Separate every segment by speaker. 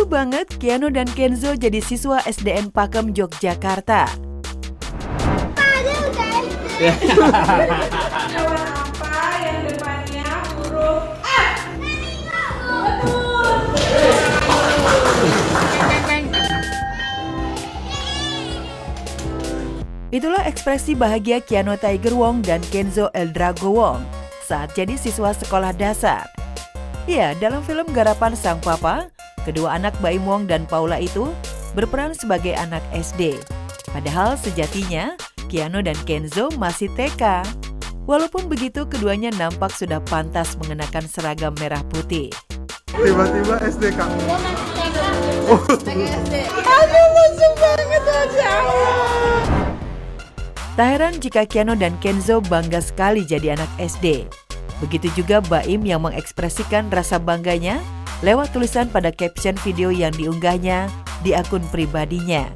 Speaker 1: Lucu banget, Keanu dan Kenzo jadi siswa SDN Pakem, Yogyakarta.
Speaker 2: Hewan apa yang depannya huruf F?
Speaker 1: Itulah ekspresi bahagia Keanu Tiger Wong dan Kenzo Eldrago Wong saat jadi siswa sekolah dasar. Ya, dalam film garapan sang papa, kedua anak Baim Wong dan Paula itu berperan sebagai anak SD. Padahal sejatinya, Keanu dan Kenzo masih TK. Walaupun begitu, keduanya nampak sudah pantas mengenakan seragam merah putih.
Speaker 3: Tiba-tiba SD Kak.
Speaker 2: Aduh, lucu banget aja.
Speaker 1: Tak heran jika Keanu dan Kenzo bangga sekali jadi anak SD. Begitu juga Baim yang mengekspresikan rasa bangganya lewat tulisan pada caption video yang diunggahnya di akun pribadinya.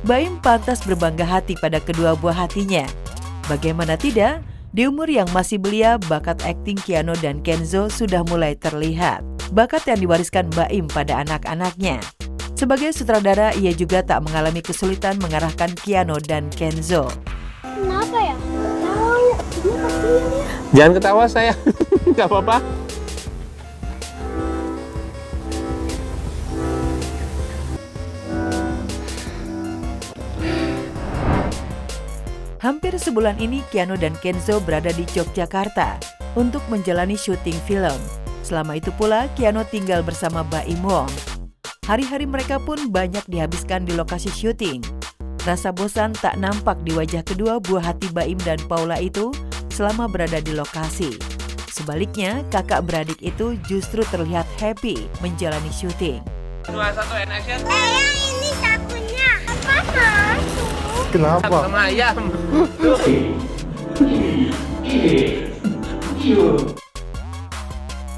Speaker 1: Baim pantas berbangga hati pada kedua buah hatinya. Bagaimana tidak, di umur yang masih belia, bakat akting Keanu dan Kenzo sudah mulai terlihat. Bakat yang diwariskan Baim pada anak-anaknya. Sebagai sutradara, ia juga tak mengalami kesulitan mengarahkan Keanu dan Kenzo.
Speaker 4: Kenapa ya? Tahu, dia kasihan ya.
Speaker 5: Jangan ketawa saya, nggak apa-apa.
Speaker 1: Hampir sebulan ini Keanu dan Kenzo berada di Yogyakarta untuk menjalani syuting film. Selama itu pula Keanu tinggal bersama Baim Wong. Hari-hari mereka pun banyak dihabiskan di lokasi syuting. Rasa bosan tak nampak di wajah kedua buah hati Baim dan Paula itu selama berada di lokasi. Sebaliknya, kakak beradik itu justru terlihat happy menjalani syuting.
Speaker 5: 2, 1, and action.
Speaker 4: Yang ini sapunya. Apa masuk?
Speaker 3: Kenapa?
Speaker 5: Sama ayam.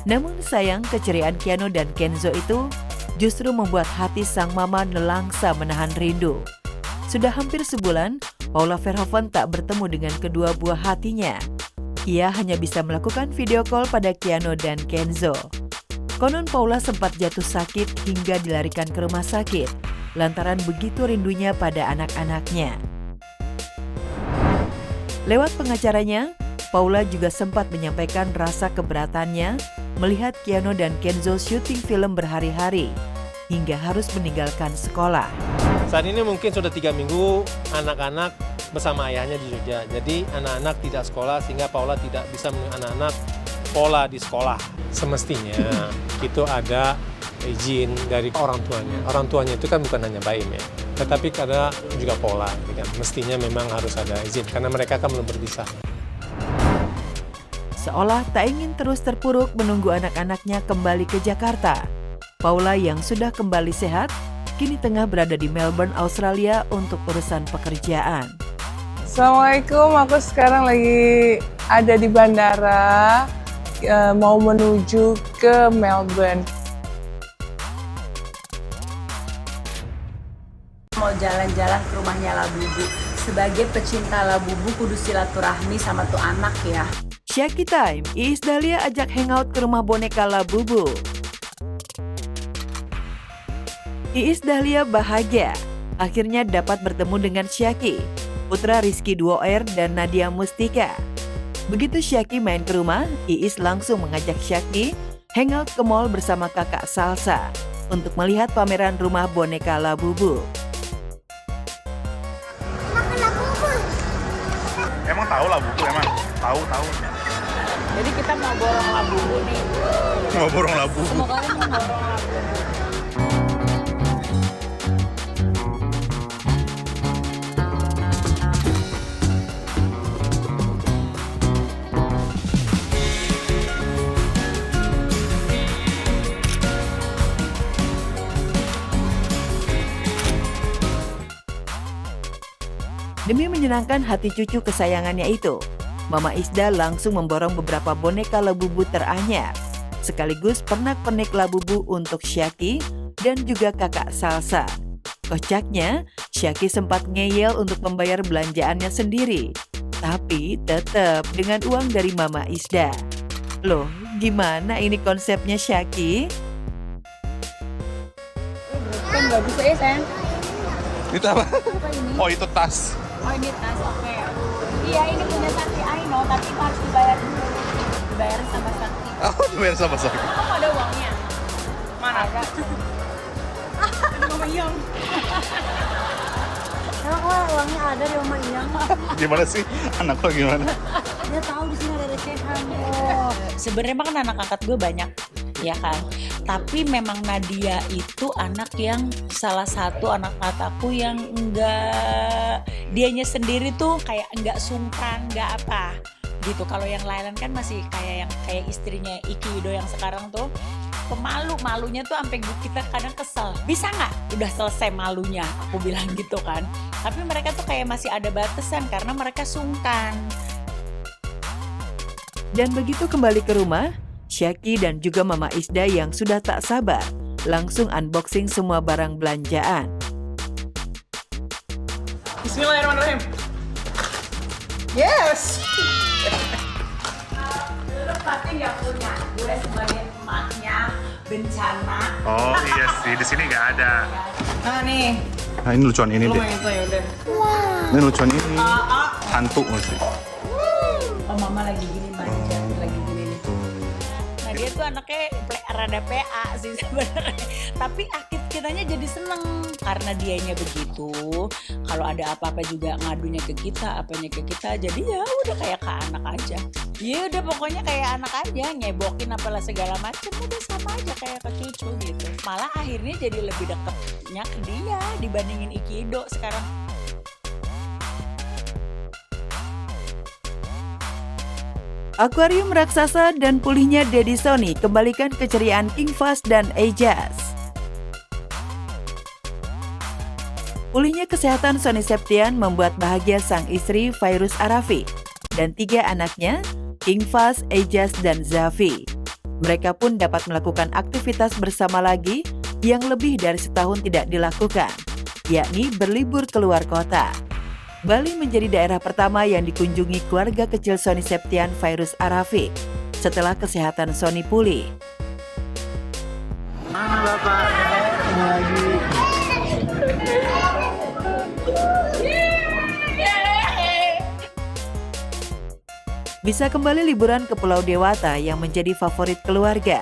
Speaker 1: Namun sayang, keceriaan Keanu dan Kenzo itu justru membuat hati sang mama nelangsa menahan rindu. Sudah hampir sebulan, Paula Verhoeven tak bertemu dengan kedua buah hatinya. Ia hanya bisa melakukan video call pada Keanu dan Kenzo. Konon Paula sempat jatuh sakit hingga dilarikan ke rumah sakit, lantaran begitu rindunya pada anak-anaknya. Lewat pengacaranya, Paula juga sempat menyampaikan rasa keberatannya melihat Keanu dan Kenzo syuting film berhari-hari, hingga harus meninggalkan sekolah.
Speaker 5: Saat ini mungkin sudah 3 minggu anak-anak bersama ayahnya di Jogja. Jadi anak-anak tidak sekolah sehingga Paula tidak bisa menemui anak-anak pola di sekolah. Semestinya itu ada izin dari orang tuanya. Orang tuanya itu kan bukan hanya Baim ya, tetapi ada juga Paula. Gitu kan. Mestinya memang harus ada izin karena mereka kan belum berpisah.
Speaker 1: Seolah tak ingin terus terpuruk menunggu anak-anaknya kembali ke Jakarta, Paula yang sudah kembali sehat, kini tengah berada di Melbourne, Australia untuk urusan pekerjaan.
Speaker 2: Assalamualaikum, aku sekarang lagi ada di bandara, mau menuju ke Melbourne.
Speaker 6: Mau jalan-jalan ke rumahnya Labubu. Sebagai pecinta Labubu kudu silaturahmi sama tuh anak ya.
Speaker 1: Syaki Time, Iis Dahlia ajak hangout ke rumah boneka Labubu. Iis Dahlia bahagia, akhirnya dapat bertemu dengan Syaki, putra Rizky Duo Air dan Nadia Mustika. Begitu Syaki main ke rumah, Iis langsung mengajak Syaki hangout ke mall bersama kakak Salsa untuk melihat pameran rumah boneka Labubu.
Speaker 3: Emang tahu lah buku emang? Tahu.
Speaker 6: Jadi kita mau borong Labubu nih.
Speaker 3: Mau borong labu.
Speaker 6: Semoga mau borong Labubu.
Speaker 1: Demi menyenangkan hati cucu kesayangannya itu, Mama Isda langsung memborong beberapa boneka Labubu teranyar, sekaligus pernak-pernik Labubu untuk Syaki dan juga kakak Salsa. Kocaknya, Syaki sempat ngeyel untuk membayar belanjaannya sendiri, tapi tetap dengan uang dari Mama Isda. Loh, Gimana ini konsepnya Syaki?
Speaker 6: Kan bagus ya sayang.
Speaker 3: Itu apa?
Speaker 6: Apa ini?
Speaker 3: Oh itu tas.
Speaker 6: Oh ini tas, oke. Iya ini punya Sakti, I know, tapi harus dibayar dulu. Dibayar sama Sakti.
Speaker 3: Oh dibayar sama saya.
Speaker 6: Kamu ada uangnya? Mana? Ada. Mama Iyang.
Speaker 4: Emang kok uangnya ada di Mama Iyang?
Speaker 3: Gimana sih? Anak lo gimana?
Speaker 4: Dia tahu di sini ada recehan loh.
Speaker 6: Sebenarnya kan anak angkat gue banyak, ya kan. Tapi memang Nadia itu anak yang salah satu anak angkatku yang enggak, dianya sendiri tuh kayak enggak sungkan, enggak apa gitu. Kalau yang lain kan masih kayak istrinya Iki Wido yang sekarang tuh pemalu-malunya tuh sampai kita kadang kesel. Bisa nggak udah selesai malunya? Aku bilang gitu kan. Tapi mereka tuh kayak masih ada batasan karena mereka sungkan.
Speaker 1: Dan begitu kembali ke rumah, Syaki dan juga Mama Isda yang sudah tak sabar langsung unboxing semua barang belanjaan.
Speaker 2: Bismillahirrahmanirrahim. Yes.
Speaker 6: Tapi nggak punya, gue sebagai emaknya bencana.
Speaker 3: Oh iya sih, di sini nggak ada.
Speaker 2: Nah nih,
Speaker 3: Nah ini lucuan ini
Speaker 2: lu
Speaker 3: deh.
Speaker 2: main itu ya udah.
Speaker 3: Ini lucuan ini. Hantu masih.
Speaker 6: Oh mama lagi gini manja, lagi gini nih. Nah dia tuh anaknya rada PA sih sebenarnya. Tapi kitanya jadi seneng karena dianya begitu. Kalau ada apa-apa juga ngadunya ke kita, apanya ke kita. Jadi ya udah kayak ke anak aja. Ya udah pokoknya kayak anak aja, nyebokin apalah segala macam, udah sama aja kayak ke cucu gitu. Malah akhirnya jadi lebih deketnya ke dia dibandingin Ikido sekarang.
Speaker 1: Akuarium raksasa dan pulihnya Daddy Sony kembalikan keceriaan King Fahd dan Ejaz. Pulihnya kesehatan Sony Septian membuat bahagia sang istri Fairuz Arafi dan 3 anaknya, King Fahd, Ejaz, dan Zafi. Mereka pun dapat melakukan aktivitas bersama lagi yang lebih dari setahun tidak dilakukan, yakni berlibur keluar kota. Bali menjadi daerah pertama yang dikunjungi keluarga kecil Sony Septian Fairuz Arafi setelah kesehatan Sony pulih.
Speaker 3: Mana Bapak? Lagi.
Speaker 1: Bisa kembali liburan ke Pulau Dewata yang menjadi favorit keluarga,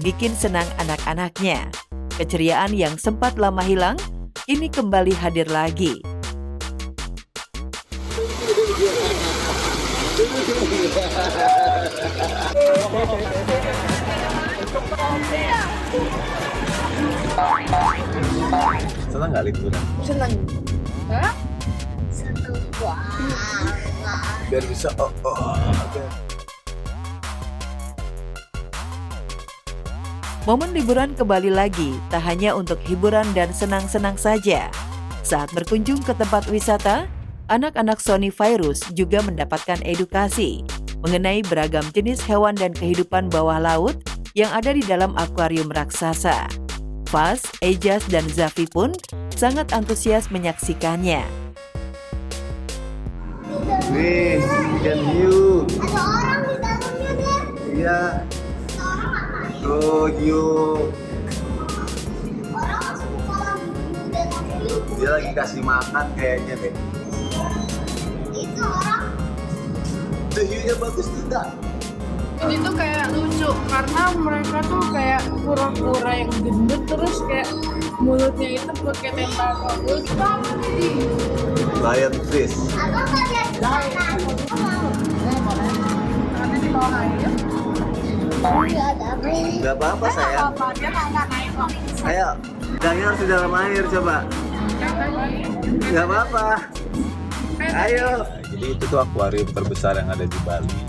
Speaker 1: bikin senang anak-anaknya. Keceriaan yang sempat lama hilang, kini kembali hadir lagi.
Speaker 3: Senang nggak liburan?
Speaker 4: Seneng. Hah? Seneng banget.
Speaker 3: Biar bisa
Speaker 1: Momen liburan ke Bali lagi, tak hanya untuk hiburan dan senang-senang saja. Saat berkunjung ke tempat wisata, anak-anak Sony Fairuz juga mendapatkan edukasi mengenai beragam jenis hewan dan kehidupan bawah laut yang ada di dalam akuarium raksasa. Fahd, Ejaz, dan Zafi pun sangat antusias menyaksikannya.
Speaker 7: Nih, ikan hiu.
Speaker 4: Ada orang di dalamnya deh.
Speaker 7: Iya.
Speaker 4: Orang ngapain?
Speaker 7: Tuh, hiu.
Speaker 4: Orang masuk ke dalam dalam hiu.
Speaker 7: Dia lagi kasih makan kayaknya deh.
Speaker 4: Itu orang.
Speaker 7: Tuh, hiunya bagus tidak?
Speaker 2: Ini tuh kayak lucu karena mereka tuh kayak kura-kura yang gendut terus kayak mulutnya itu pakai tentakel. Lucu banget ini.
Speaker 7: Lion fish.
Speaker 4: Abang nggak lihat di sana. Aku mau.
Speaker 2: Karena di bawah air.
Speaker 4: Iya ada apa ini?
Speaker 7: Gak apa-apa sayang.
Speaker 2: Apa dia nggak naik kok.
Speaker 7: Ayo, pegangnya harus di dalam air coba. Gak apa-apa. Ayo.
Speaker 8: Jadi itu tuh akuarium terbesar yang ada di Bali,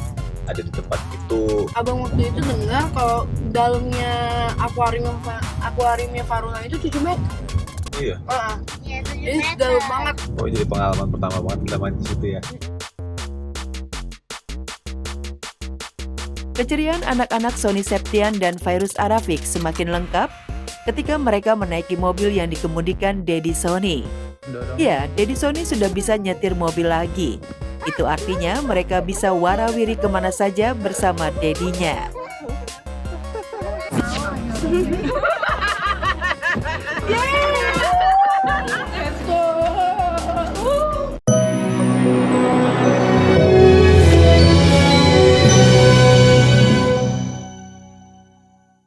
Speaker 8: ada di tempat itu.
Speaker 2: Abang waktu itu dengar kalau dalamnya akuariumnya Faruna itu 7 meter.
Speaker 8: Iya.
Speaker 4: Iya 7
Speaker 2: Ini
Speaker 4: meter.
Speaker 2: dalam banget.
Speaker 8: Oh jadi pengalaman pertama banget kita main di situ ya.
Speaker 1: Keceriaan anak-anak Sony Septian dan Fairuz Arafi semakin lengkap ketika mereka menaiki mobil yang dikemudikan Daddy Sony. Ya, Daddy Sony sudah bisa nyetir mobil lagi. Itu artinya mereka bisa warawiri kemana saja bersama Daddy-nya.
Speaker 2: Yeay.